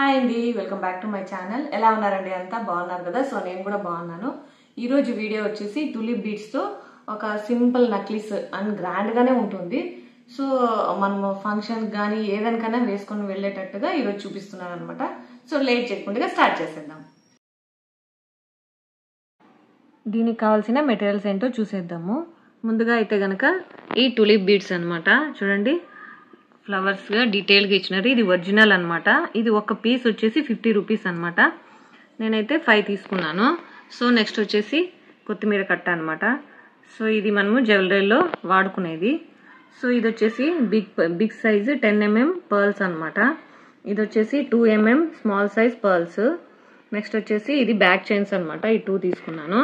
Hi అండి, welcome back to my channel. ఎలా ఉన్నారండి? అంతా బాగున్నారు కదా? సో నేను కూడా బాగున్నాను. ఈరోజు వీడియో వచ్చేసి టులిప్ బీడ్స్తో ఒక సింపుల్ నక్లీస్ అండ్ గ్రాండ్గానే ఉంటుంది. సో మనము ఫంక్షన్ కానీ ఏదానికైనా వేసుకొని వెళ్ళేటట్టుగా ఈరోజు చూపిస్తున్నాను అనమాట. సో లేట్ చేయకుండా స్టార్ట్ చేసేద్దాం. దీనికి కావాల్సిన మెటీరియల్స్ ఏంటో చూసేద్దాము. ముందుగా అయితే కనుక ఈ టులిప్ బీడ్స్ అనమాట. చూడండి, ఫ్లవర్స్గా డీటెయిల్గా ఇచ్చినారు. ఇది ఒరిజినల్ అనమాట. ఇది ఒక పీస్ వచ్చేసి 50 రూపీస్ అనమాట. నేనైతే 5 తీసుకున్నాను. సో నెక్స్ట్ వచ్చేసి కొత్తిమీర కట్ట అనమాట. సో ఇది మనము జ్యువెలరీలో వాడుకునేది. సో ఇది వచ్చేసి బిగ్ సైజు 10 mm పర్ల్స్ అనమాట. ఇది వచ్చేసి 2 mm small size pearls. Next వచ్చేసి ఇది బ్యాక్ చైన్స్ అనమాట. ఈ 2 తీసుకున్నాను.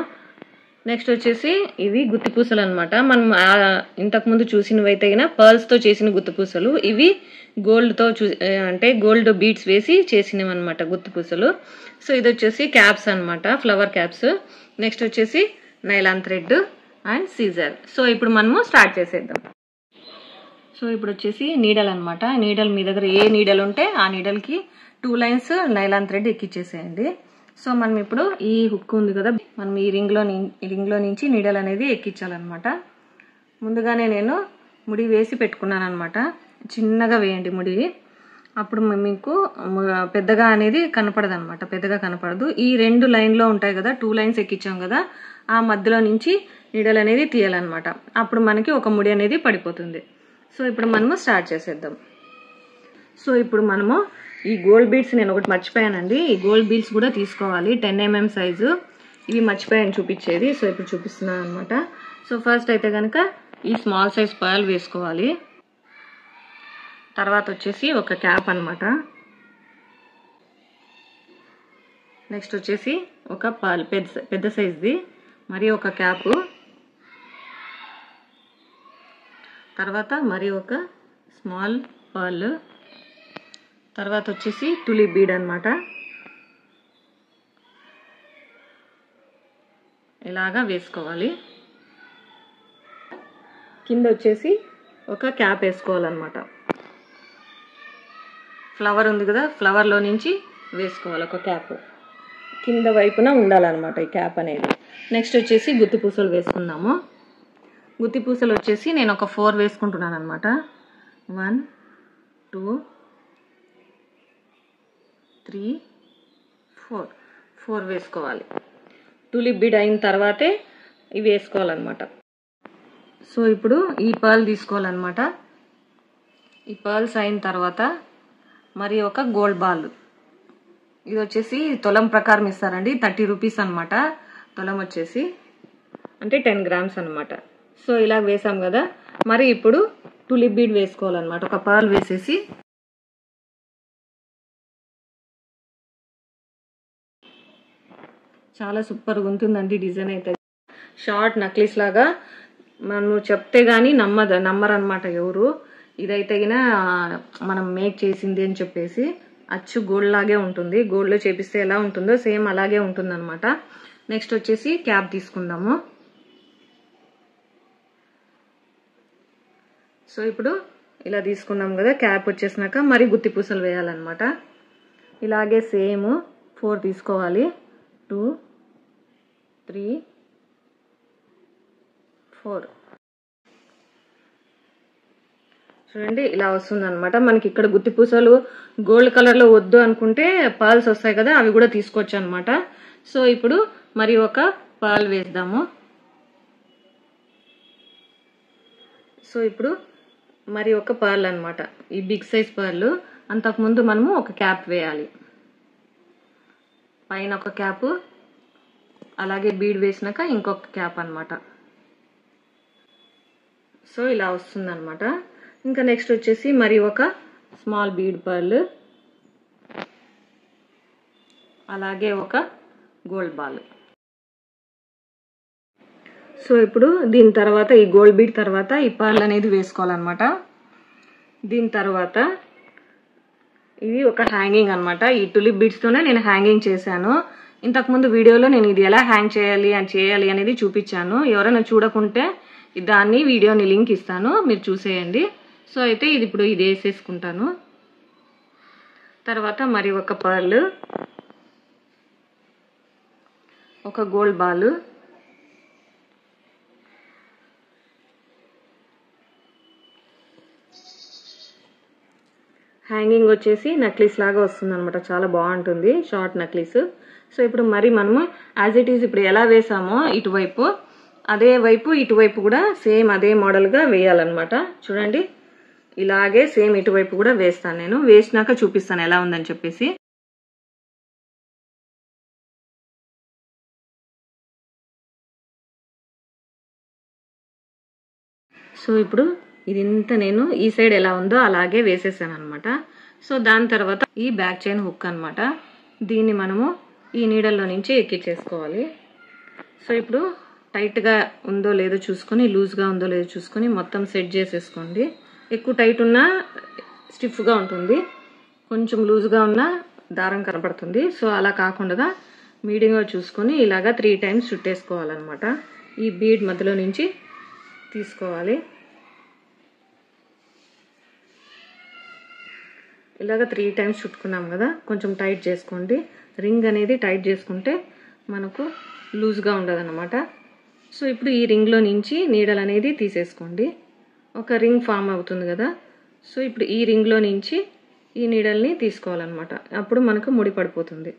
నెక్స్ట్ వచ్చేసి ఇవి గుత్తిపూసలు అనమాట. మనం ఇంతకుముందు చూసినవి అయితే పర్ల్స్తో చేసిన గుత్తిపూసలు. ఇవి గోల్డ్తో అంటే గోల్డ్ బీడ్స్ వేసి చేసినవి అనమాట గుత్తిపూసలు. సో ఇది వచ్చేసి క్యాప్స్ అనమాట, ఫ్లవర్ క్యాప్స్. నెక్స్ట్ వచ్చేసి nylon thread and scissor. So ఇప్పుడు మనము స్టార్ట్ చేసేద్దాం. సో ఇప్పుడు వచ్చేసి నీడల్ అనమాట. నీడల్ మీ దగ్గర ఏ నీడల్ ఉంటే ఆ నీడల్కి 2 లైన్స్ నైలాన్ థ్రెడ్ ఎక్కిచ్చేసేయండి. సో మనం ఇప్పుడు ఈ హుక్ ఉంది కదా, మనం ఈ రింగ్లో నుంచి నీడల్ అనేది ఎక్కించాలన్నమాట. ముందుగానే నేను ముడి వేసి పెట్టుకున్నాను అనమాట. చిన్నగా వేయండి ముడి, అప్పుడు మీకు పెద్దగా అనేది కనపడదు అనమాట. పెద్దగా కనపడదు. ఈ 2 లైన్లో ఉంటాయి కదా, 2 లైన్స్ ఎక్కించాం కదా, ఆ మధ్యలో నుంచి నీడల్ అనేది తీయాలన్నమాట. అప్పుడు మనకి ఒక ముడి అనేది పడిపోతుంది. సో ఇప్పుడు మనము స్టార్ట్ చేసేద్దాం. సో ఇప్పుడు మనము ఈ గోల్డ్ బీడ్స్ నేను ఒకటి మర్చిపోయానండి. ఈ గోల్డ్ బీడ్స్ కూడా తీసుకోవాలి, 10 mm సైజు. ఇవి మర్చిపోయాను చూపించేది. సో ఇప్పుడు చూపిస్తున్నాను అనమాట. సో ఫస్ట్ అయితే కనుక ఈ స్మాల్ సైజ్ పర్ల్ వేసుకోవాలి. తర్వాత వచ్చేసి ఒక క్యాప్ అనమాట. నెక్స్ట్ వచ్చేసి ఒక పర్ల్ పెద్ద సైజ్ది, మరి ఒక క్యాప్. తర్వాత మరి ఒక స్మాల్ పర్ల్. తర్వాత వచ్చేసి టులిప్ బీడ్ అనమాట. ఇలాగా వేసుకోవాలి. కింద వచ్చేసి ఒక క్యాప్ వేసుకోవాలన్నమాట. ఫ్లవర్ ఉంది కదా, ఫ్లవర్లో నుంచి వేసుకోవాలి ఒక క్యాప్. కింద వైపున ఉండాలన్నమాట ఈ క్యాప్ అనేది. నెక్స్ట్ వచ్చేసి గుత్తి పూసలు వేసుకుందాము. గుత్తి పూసలు వచ్చేసి నేను ఒక 4 వేసుకుంటున్నాను అనమాట. 1 2 3 4 వేసుకోవాలి. టులిప్ బీడ్ అయిన తర్వాతే ఇవి వేసుకోవాలన్నమాట. సో ఇప్పుడు ఈ పర్ల్ తీసుకోవాలన్నమాట. ఈ పర్ల్స్ అయిన తర్వాత మరి ఒక గోల్డ్ బాల్. ఇది వచ్చేసి తులం ప్రకారం ఇస్తారండి. 30 రూపీస్ అనమాట. తులం వచ్చేసి అంటే 10 grams అనమాట. సో ఇలా వేసాం కదా, మరి ఇప్పుడు టులిప్ బీడ్ వేసుకోవాలన్నమాట. ఒక పర్ల్ వేసేసి చాలా సూపర్గా ఉంటుందండి. డిజైన్ అయితే షార్ట్ నక్లీస్ లాగా మనం చెప్తే గానీ నమ్మరనమాట ఎవరు. ఇదైతే మనం మేక్ చేసింది అని చెప్పేసి అచ్చు గోల్డ్ లాగే ఉంటుంది. గోల్డ్లో చేపిస్తే ఎలా ఉంటుందో సేమ్ అలాగే ఉంటుంది అనమాట. నెక్స్ట్ వచ్చేసి క్యాప్ తీసుకుందాము. సో ఇప్పుడు ఇలా తీసుకున్నాం కదా, క్యాప్ వచ్చేసినాక మరి గుత్తి పూసలు వేయాలన్నమాట. ఇలాగే సేమ్ 4 తీసుకోవాలి. 2 3 4. చూడండి ఇలా వస్తుంది అనమాట. మనకి ఇక్కడ గుత్తి పూసలు గోల్డ్ కలర్లో వద్దు అనుకుంటే పర్ల్స్ వస్తాయి కదా, అవి కూడా తీసుకోవచ్చు అనమాట. సో ఇప్పుడు మరి ఒక పర్ల్ వేద్దాము. సో ఇప్పుడు మరి ఒక పర్ల్ అనమాట, ఈ బిగ్ సైజ్ పర్ల్. అంతకుముందు మనము ఒక క్యాప్ వేయాలి. పైన ఒక క్యాప్, అలాగే బీడ్ వేసినాక ఇంకొక క్యాప్ అనమాట. సో ఇలా వస్తుంది అనమాట. ఇంకా నెక్స్ట్ వచ్చేసి మరి ఒక స్మాల్ బీడ్ పర్ల్, అలాగే ఒక గోల్డ్ బాల్. సో ఇప్పుడు దీని తర్వాత ఈ గోల్డ్ బీడ్ తర్వాత ఈ పర్ల్ అనేది వేసుకోవాలన్నమాట. దీని తర్వాత ఇది ఒక హ్యాంగింగ్ అనమాట. ఈ టులిప్ బీడ్స్తోనే నేను హ్యాంగింగ్ చేశాను. ఇంతకుముందు వీడియోలో నేను ఇది ఎలా హ్యాంగ్ చేయాలి అనేది చూపించాను. ఎవరైనా చూడకుంటే దాన్ని వీడియోని లింక్ ఇస్తాను, మీరు చూసేయండి. సో అయితే ఇది ఇప్పుడు ఇది వేసేసుకుంటాను. తర్వాత మరి ఒక పర్ల్, ఒక గోల్డ్ బాల్, హ్యాంగింగ్ వచ్చేసి నక్లీస్ లాగా వస్తుంది అనమాట. చాలా బాగుంటుంది షార్ట్ నక్లీస్. సో ఇప్పుడు మరి మనము యాజ్ ఇట్ ఈజ్ ఇప్పుడు ఎలా వేసామో ఇటువైపు అదే వైపు ఇటువైపు కూడా సేమ్ అదే మోడల్గా వేయాలన్నమాట. చూడండి ఇలాగే సేమ్ ఇటువైపు కూడా వేస్తాను. నేను వేసినాక చూపిస్తాను ఎలా ఉందని చెప్పేసి. సో ఇప్పుడు ఇదంతా నేను ఈ సైడ్ ఎలా ఉందో అలాగే వేసేసాను అనమాట. సో దాని తర్వాత ఈ బ్యాక్ చైన్ హుక్ అనమాట. దీన్ని మనము ఈ నీడల్లో నుంచి ఎక్కించేసుకోవాలి. సో ఇప్పుడు టైట్గా ఉందో లేదో చూసుకొని, లూజ్గా ఉందో లేదో చూసుకొని మొత్తం సెట్ చేసేసుకోండి. ఎక్కువ టైట్ ఉన్నా స్టిఫ్గా ఉంటుంది, కొంచెం లూజ్గా ఉన్నా దారం కనపడుతుంది. సో అలా కాకుండా మీడియంగా చూసుకొని ఇలాగా 3 టైమ్స్ చుట్టేసుకోవాలన్నమాట. ఈ బీడ్ మధ్యలో నుంచి తీసుకోవాలి. ఇలాగ 3 టైమ్స్ చుట్టుకున్నాం కదా, కొంచెం టైట్ చేసుకోండి. రింగ్ అనేది టైట్ చేసుకుంటే మనకు లూజ్గా ఉండదు అనమాట. సో ఇప్పుడు ఈ రింగ్లో నుంచి నీడల్ అనేది తీసేసుకోండి. ఒక రింగ్ ఫామ్ అవుతుంది కదా. సో ఇప్పుడు ఈ రింగ్లో నుంచి ఈ నీడల్ని తీసుకోవాలన్నమాట. అప్పుడు మనకు ముడి పడిపోతుంది.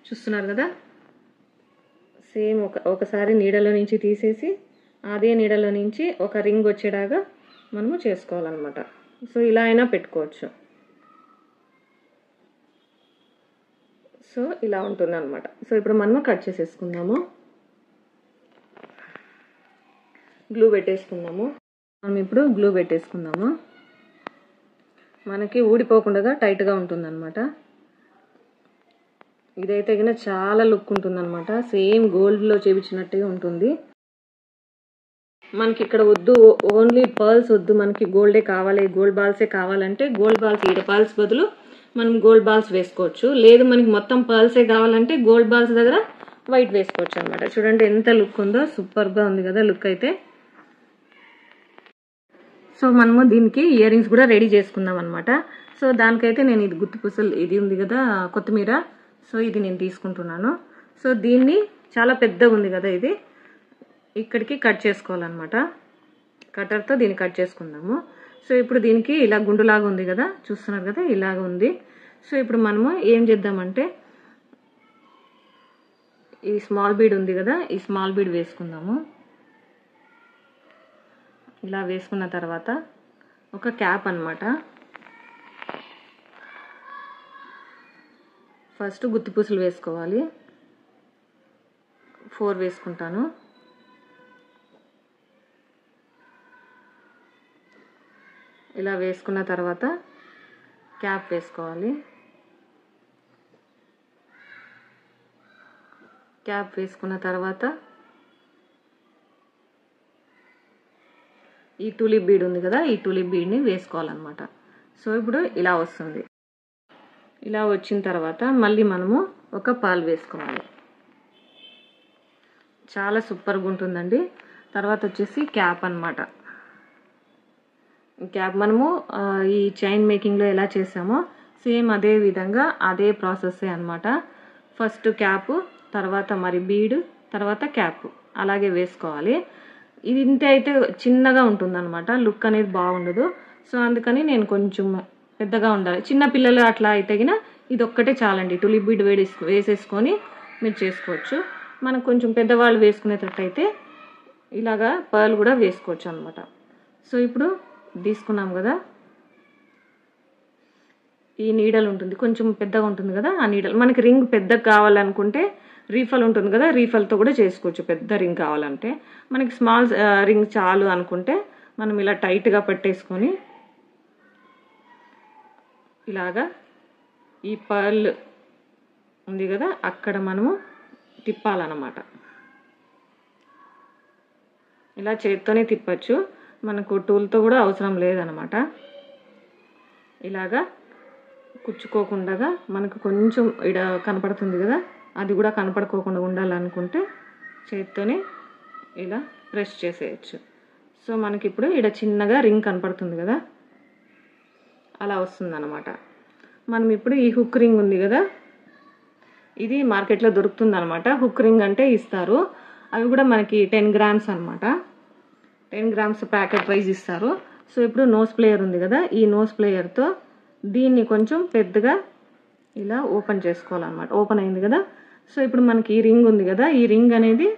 చూస్తున్నారు కదా, సేమ్ ఒకసారి నీడలో నుంచి తీసేసి అదే నీడలో నుంచి ఒక రింగ్ వచ్చేలాగా మనము చేసుకోవాలన్నమాట. సో ఇలా అయినా పెట్టుకోవచ్చు. సో ఇలా ఉంటుంది అనమాట. సో ఇప్పుడు మనము కట్ చేసేసుకుందాము. గ్లూ పెట్టేసుకుందాము. మనం ఇప్పుడు గ్లూ పెట్టేసుకుందాము. మనకి ఊడిపోకుండా టైట్గా ఉంటుంది అనమాట. ఇదైతే కన్నా చాలా లుక్ ఉంటుంది అనమాట. సేమ్ గోల్డ్లో చేయించినట్టే ఉంటుంది. మనకి ఇక్కడ వద్దు, ఓన్లీ పర్ల్స్ వద్దు, మనకి గోల్డే కావాలి, గోల్డ్ బాల్సే కావాలంటే గోల్డ్ బాల్స్, ఈడ పర్ల్స్ బదులు మనం గోల్డ్ బాల్స్ వేసుకోవచ్చు. లేదు మనకి మొత్తం పర్ల్సే కావాలంటే గోల్డ్ బాల్స్ దగ్గర వైట్ వేసుకోవచ్చు అనమాట. చూడండి ఎంత లుక్ ఉందో, సూపర్గా ఉంది కదా లుక్ అయితే. సో మనము దీనికి ఇయర్ రింగ్స్ కూడా రెడీ చేసుకుందాం అనమాట. సో దానికైతే నేను ఇది గుత్తుపూసలు, ఇది ఉంది కదా కొత్తిమీర, సో ఇది నేను తీసుకుంటున్నాను. సో దీన్ని చాలా పెద్దగా ఉంది కదా, ఇది ఇక్కడికి కట్ చేసుకోవాలన్నమాట. కట్టర్తో దీన్ని కట్ చేసుకుందాము. సో ఇప్పుడు దీనికి ఇలా గుండులాగా ఉంది కదా, చూస్తున్నారు కదా ఇలాగ ఉంది. సో ఇప్పుడు మనము ఏం చేద్దామంటే ఈ స్మాల్ బీడ్ ఉంది కదా, ఈ స్మాల్ బీడ్ వేసుకుందాము. ఇలా వేసుకున్న తర్వాత ఒక క్యాప్ అన్నమాట. ఫస్ట్ గుత్తిపూసలు వేసుకోవాలి. 4 వేసుకుంటాను. ఇలా వేసుకున్న తర్వాత క్యాప్ వేసుకోవాలి. క్యాప్ వేసుకున్న తర్వాత ఈ టూలిప్ బీడ్ ఉంది కదా, ఈ టూలిప్ బీడ్ని వేసుకోవాలన్నమాట. సో ఇప్పుడు ఇలా వస్తుంది. ఇలా వచ్చిన తర్వాత మళ్ళీ మనము ఒక పర్ల్ వేసుకోవాలి. చాలా సూపర్గా ఉంటుందండి. తర్వాత వచ్చేసి క్యాప్ అన్నమాట. క్యాప్ మనము ఈ చైన్ మేకింగ్లో ఎలా చేసామో సేమ్ అదే విధంగా అదే ప్రాసెస్ అన్నమాట. ఫస్ట్ క్యాప్, తర్వాత మరి బీడ్, తర్వాత క్యాప్ అలాగే వేసుకోవాలి. ఇది ఇంతే అయితే చిన్నగా ఉంటుందన్నమాట, లుక్ అనేది బాగుండదు. సో అందుకని నేను కొంచెం పెద్దగా ఉండాలి. చిన్న పిల్లలు అట్లా అయితే గిన ఇది ఒక్కటే చాలండి. టులిప్ బీడ్ వేసేసుకొని మీరు చేసుకోవచ్చు. మనకు కొంచెం పెద్దవాళ్ళు వేసుకునేటట్టయితే ఇలాగా పర్ల్ కూడా వేసుకోవచ్చు అనమాట. సో ఇప్పుడు తీసుకున్నాం కదా, ఈ నీడల్ ఉంటుంది కొంచెం పెద్దగా ఉంటుంది కదా, ఆ నీడల్ మనకి రింగ్ పెద్దగా కావాలనుకుంటే రీఫల్ ఉంటుంది కదా, రీఫల్తో కూడా చేసుకోవచ్చు. పెద్ద రింగ్ కావాలంటే, మనకి స్మాల్ రింగ్ చాలు అనుకుంటే మనం ఇలా టైట్గా పెట్టేసుకొని ఇలాగా ఈ పర్ల్ ఉంది కదా అక్కడ మనము తిప్పాలన్నమాట. ఇలా చేత్తోనే తిప్పచ్చు, మనకు టూల్తో కూడా అవసరం లేదనమాట. ఇలాగా కుచ్చుకోకుండా మనకు కొంచెం ఇడ కనపడుతుంది కదా, అది కూడా కనపడుకోకుండా ఉండాలనుకుంటే చేత్తోనే ఇలా ప్రెస్ చేసేయచ్చు. సో మనకి ఇప్పుడు ఇక్కడ చిన్నగా రింగ్ కనపడుతుంది కదా, అలా వస్తుంది అనమాట. మనం ఇప్పుడు ఈ హుక్ రింగ్ ఉంది కదా, ఇది మార్కెట్లో దొరుకుతుంది అనమాట. హుక్ రింగ్ అంటే ఇస్తారు, అవి కూడా మనకి 10 grams అనమాట. 10 grams ప్యాకెట్ వైజ్ ఇస్తారు. సో ఇప్పుడు నోస్ ప్లేయర్ ఉంది కదా, ఈ నోస్ ప్లేయర్తో దీన్ని కొంచెం పెద్దగా ఇలా ఓపెన్ చేసుకోవాలన్నమాట. ఓపెన్ అయింది కదా. సో ఇప్పుడు మనకి ఈ రింగ్ ఉంది కదా, ఈ రింగ్ అనేది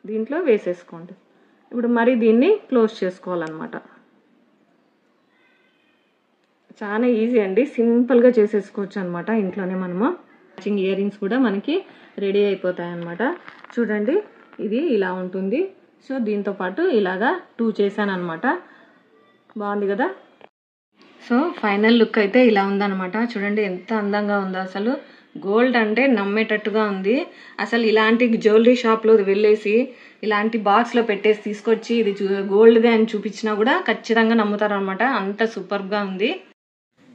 దీంట్లో వేసేసుకోండి. ఇప్పుడు మరి దీన్ని క్లోజ్ చేసుకోవాలన్నమాట. చాలా ఈజీ అండి, సింపుల్గా చేసేసుకోవచ్చు అనమాట ఇంట్లోనే. మనము మ్యాచింగ్ ఇయర్ రింగ్స్ కూడా మనకి రెడీ అయిపోతాయి అన్నమాట. చూడండి ఇది ఇలా ఉంటుంది. సో దీంతో పాటు ఇలాగా 2 చేశాను అనమాట. బాగుంది కదా. సో ఫైనల్ లుక్ అయితే ఇలా ఉందన్నమాట. చూడండి ఎంత అందంగా ఉందో, అసలు గోల్డ్ అంటే నమ్మేటట్టుగా ఉంది. అసలు ఇలాంటి జ్యువెలరీ షాప్లో వెళ్ళేసి ఇలాంటి బాక్స్లో పెట్టేసి తీసుకొచ్చి ఇది గోల్డ్దే అని చూపించినా కూడా ఖచ్చితంగా నమ్ముతారనమాట. అంత సూపర్గా ఉంది.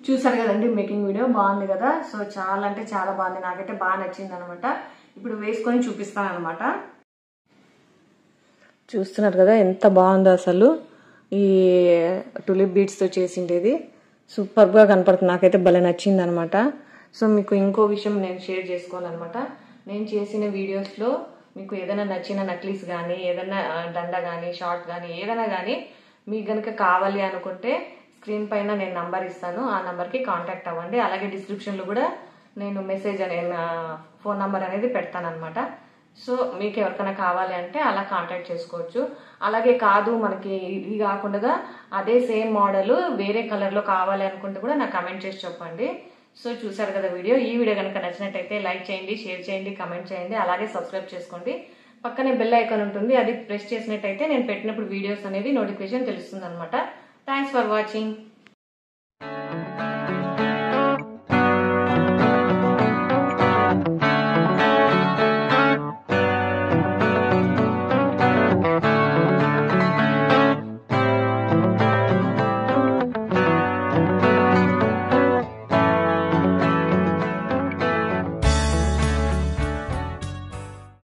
చూసారు కదండి మేకింగ్ వీడియో, బాగుంది కదా. సో చాలా అంటే చాలా బాగుంది, నాకైతే బాగా నచ్చింది అనమాట. ఇప్పుడు వేసుకొని చూపిస్తాను అనమాట. చూస్తున్నారు కదా ఎంత బాగుందో అసలు. ఈ టులిప్ బీడ్స్తో చేసిండేది సూపర్గా కనపడుతుంది, నాకైతే భలే నచ్చింది అనమాట. సో మీకు ఇంకో విషయం నేను షేర్ చేసుకోవాలన్నమాట. నేను చేసిన వీడియోస్లో మీకు ఏదైనా నచ్చిన నక్లీస్ కానీ, ఏదైనా దండ కానీ, షార్ట్ కానీ, ఏదైనా కానీ మీకు కనుక కావాలి అనుకుంటే స్క్రీన్ పైన నేను నంబర్ ఇస్తాను, ఆ నంబర్కి కాంటాక్ట్ అవ్వండి. అలాగే డిస్క్రిప్షన్లో కూడా నేను మెసేజ్ ఫోన్ నంబర్ అనేది పెడతాను అనమాట. సో మీకు ఎవరికైనా కావాలి అంటే అలా కాంటాక్ట్ చేసుకోవచ్చు. అలాగే కాదు మనకి ఇది కాకుండా అదే సేమ్ మోడల్ వేరే కలర్లో కావాలి అనుకుంటే కూడా నాకు కమెంట్ చేసి చెప్పండి. సో చూసారు కదా వీడియో. ఈ వీడియో కనుక నచ్చినట్టయితే లైక్ చేయండి, షేర్ చేయండి, కమెంట్ చేయండి, అలాగే సబ్స్క్రైబ్ చేసుకోండి. పక్కనే బెల్ ఐకాన్ ఉంటుంది, అది ప్రెస్ చేసినట్టయితే నేను పెట్టినప్పుడు వీడియోస్ అనేది నోటిఫికేషన్ తెలుస్తుంది అనమాట. Thanks for watching.